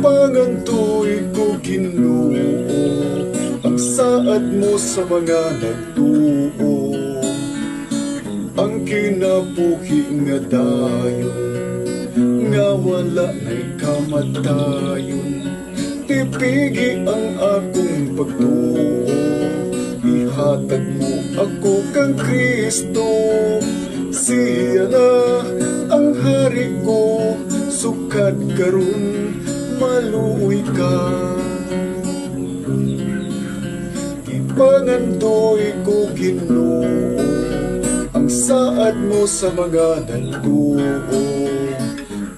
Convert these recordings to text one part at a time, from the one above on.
Ipangantoy ko Ginoo ang saad mo sa mga nagtuo, ang kinabuhi nga dayon nga wala na'y kamatayon. Tipigi ang akong pagtuo, ihatag mo ako kang Kristo. Siya na ang hari ko, sukad karon maluoy ka. Ipangandoy ko Ginoo ang saad mo sa mga nagtuo,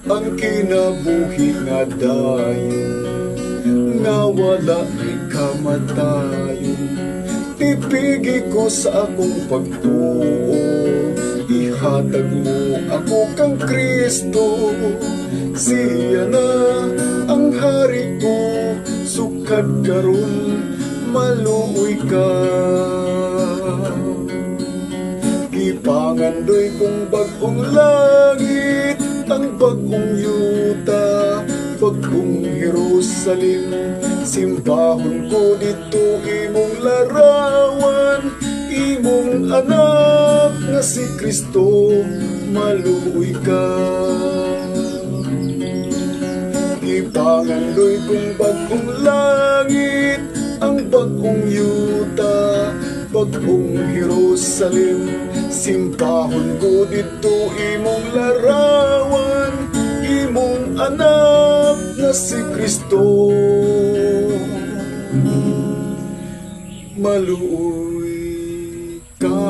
ang kinabuhi nga dayon nga wala na'y kamatayon. Tipigi ko sa akong pagtuo, ihatag mo ako kang Kristo. Siya na ang hari ko, sukad karon maluoy ka. Ipangandoy kong bagong langit, ang bagong yuta, bagong Jerusalem. Simbahon ko dito imong larawan, imong anak nga si Kristo, maluoy ka. Ipangandoy kong bagong langit, ang bagong yuta, bagong Jerusalem. Simbahon ko dito imong larawan, imong anak na si Kristo, maluoy ka.